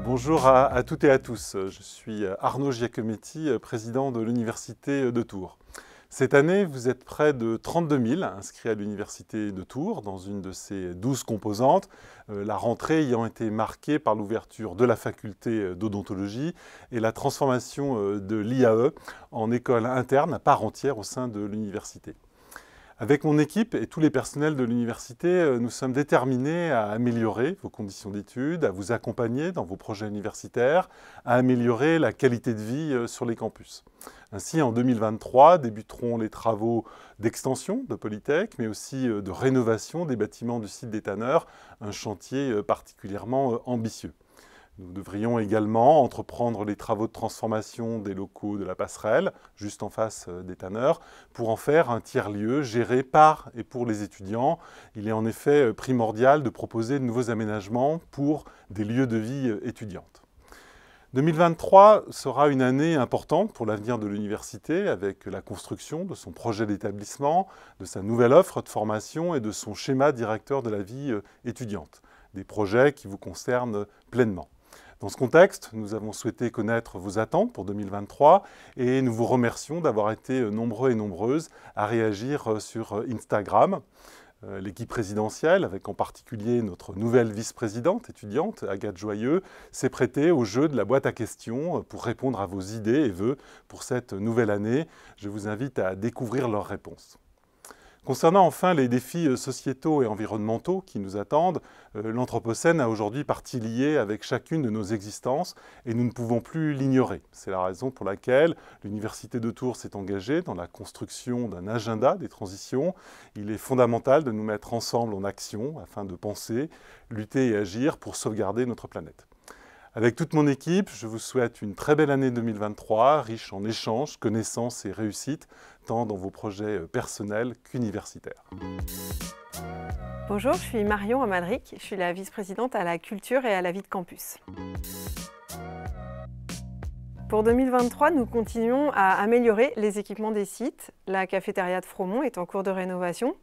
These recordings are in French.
Bonjour à toutes et à tous. Je suis Arnaud Giacometti, président de l'Université de Tours. Cette année, vous êtes près de 32 000 inscrits à l'Université de Tours dans une de ses 12 composantes, la rentrée ayant été marquée par l'ouverture de la faculté d'odontologie et la transformation de l'IAE en école interne à part entière au sein de l'université. Avec mon équipe et tous les personnels de l'université, nous sommes déterminés à améliorer vos conditions d'études, à vous accompagner dans vos projets universitaires, à améliorer la qualité de vie sur les campus. Ainsi, en 2023, débuteront les travaux d'extension de Polytech, mais aussi de rénovation des bâtiments du site des Tanneurs, un chantier particulièrement ambitieux. Nous devrions également entreprendre les travaux de transformation des locaux de la passerelle, juste en face des Tanneurs, pour en faire un tiers-lieu géré par et pour les étudiants. Il est en effet primordial de proposer de nouveaux aménagements pour des lieux de vie étudiantes. 2023 sera une année importante pour l'avenir de l'université avec la construction de son projet d'établissement, de sa nouvelle offre de formation et de son schéma directeur de la vie étudiante. Des projets qui vous concernent pleinement. Dans ce contexte, nous avons souhaité connaître vos attentes pour 2023 et nous vous remercions d'avoir été nombreux et nombreuses à réagir sur Instagram. L'équipe présidentielle, avec en particulier notre nouvelle vice-présidente étudiante, Agathe Joyeux, s'est prêtée au jeu de la boîte à questions pour répondre à vos idées et vœux pour cette nouvelle année. Je vous invite à découvrir leurs réponses. Concernant enfin les défis sociétaux et environnementaux qui nous attendent, l'Anthropocène a aujourd'hui partie liée avec chacune de nos existences et nous ne pouvons plus l'ignorer. C'est la raison pour laquelle l'Université de Tours s'est engagée dans la construction d'un agenda des transitions. Il est fondamental de nous mettre ensemble en action afin de penser, lutter et agir pour sauvegarder notre planète. Avec toute mon équipe, je vous souhaite une très belle année 2023, riche en échanges, connaissances et réussites, tant dans vos projets personnels qu'universitaires. Bonjour, je suis Marion Amadric, je suis la vice-présidente à la culture et à la vie de campus. Pour 2023, nous continuons à améliorer les équipements des sites. La cafétéria de Fromont est en cours de rénovation.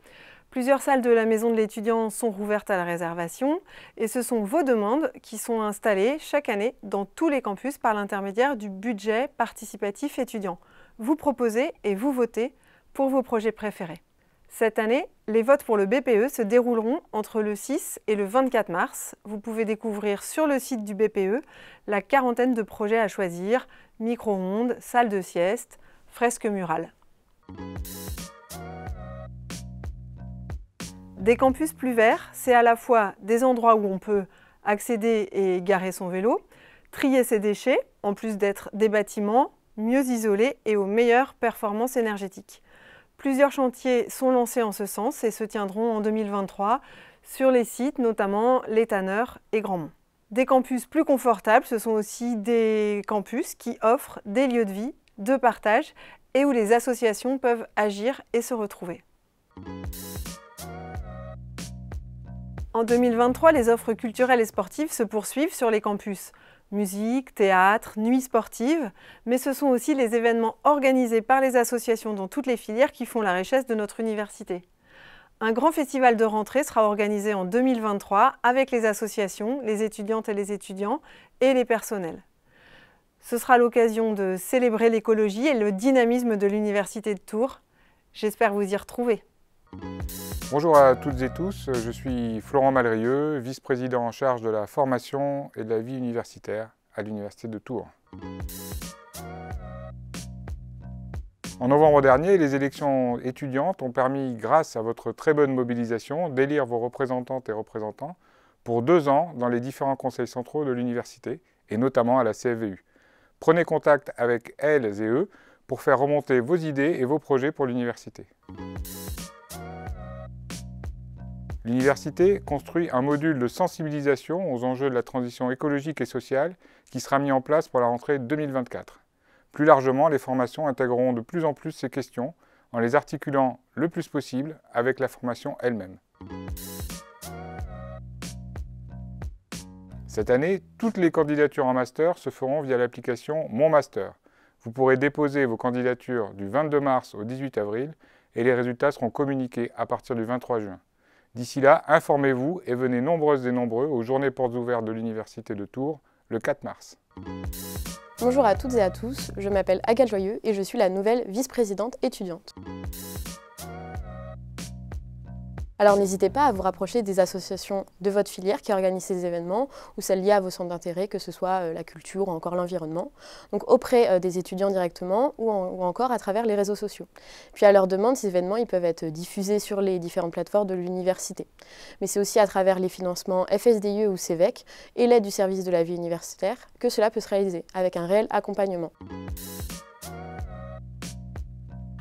Plusieurs salles de la maison de l'étudiant sont rouvertes à la réservation et ce sont vos demandes qui sont installées chaque année dans tous les campus par l'intermédiaire du budget participatif étudiant. Vous proposez et vous votez pour vos projets préférés. Cette année, les votes pour le BPE se dérouleront entre le 6 et le 24 mars. Vous pouvez découvrir sur le site du BPE la quarantaine de projets à choisir, micro-ondes, salle de sieste, fresques murales. Des campus plus verts, c'est à la fois des endroits où on peut accéder et garer son vélo, trier ses déchets, en plus d'être des bâtiments mieux isolés et aux meilleures performances énergétiques. Plusieurs chantiers sont lancés en ce sens et se tiendront en 2023 sur les sites, notamment les Tanneurs et Grandmont. Des campus plus confortables, ce sont aussi des campus qui offrent des lieux de vie, de partage et où les associations peuvent agir et se retrouver. En 2023, les offres culturelles et sportives se poursuivent sur les campus. Musique, théâtre, nuits sportives, mais ce sont aussi les événements organisés par les associations dans toutes les filières qui font la richesse de notre université. Un grand festival de rentrée sera organisé en 2023 avec les associations, les étudiantes et les étudiants et les personnels. Ce sera l'occasion de célébrer l'écologie et le dynamisme de l'Université de Tours. J'espère vous y retrouver. Bonjour à toutes et tous, je suis Florent Malrieux, vice-président en charge de la formation et de la vie universitaire à l'Université de Tours. En novembre dernier, les élections étudiantes ont permis, grâce à votre très bonne mobilisation, d'élire vos représentantes et représentants pour 2 ans dans les différents conseils centraux de l'université, et notamment à la CFVU. Prenez contact avec elles et eux pour faire remonter vos idées et vos projets pour l'université. L'université construit un module de sensibilisation aux enjeux de la transition écologique et sociale qui sera mis en place pour la rentrée 2024. Plus largement, les formations intégreront de plus en plus ces questions en les articulant le plus possible avec la formation elle-même. Cette année, toutes les candidatures en master se feront via l'application Mon Master. Vous pourrez déposer vos candidatures du 22 mars au 18 avril et les résultats seront communiqués à partir du 23 juin. D'ici là, informez-vous et venez nombreuses et nombreux aux Journées portes ouvertes de l'Université de Tours le 4 mars. Bonjour à toutes et à tous, je m'appelle Agathe Joyeux et je suis la nouvelle vice-présidente étudiante. Alors n'hésitez pas à vous rapprocher des associations de votre filière qui organisent ces événements ou celles liées à vos centres d'intérêt, que ce soit la culture ou encore l'environnement, donc auprès des étudiants directement ou encore à travers les réseaux sociaux. Puis à leur demande, ces événements ils peuvent être diffusés sur les différentes plateformes de l'université. Mais c'est aussi à travers les financements FSDIE ou CEVEC et l'aide du service de la vie universitaire que cela peut se réaliser, avec un réel accompagnement.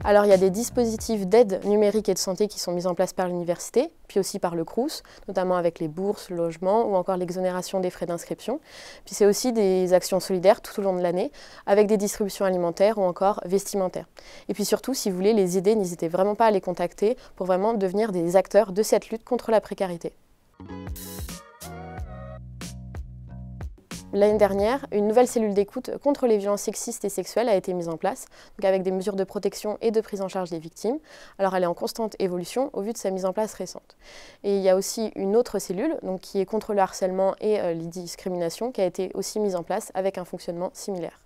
Alors il y a des dispositifs d'aide numérique et de santé qui sont mis en place par l'université, puis aussi par le Crous, notamment avec les bourses, le logement ou encore l'exonération des frais d'inscription. Puis c'est aussi des actions solidaires tout au long de l'année, avec des distributions alimentaires ou encore vestimentaires. Et puis surtout, si vous voulez les aider, n'hésitez vraiment pas à les contacter pour vraiment devenir des acteurs de cette lutte contre la précarité. L'année dernière, une nouvelle cellule d'écoute contre les violences sexistes et sexuelles a été mise en place, donc avec des mesures de protection et de prise en charge des victimes. Alors elle est en constante évolution au vu de sa mise en place récente. Et il y a aussi une autre cellule donc, qui est contre le harcèlement et les discriminations qui a été aussi mise en place avec un fonctionnement similaire.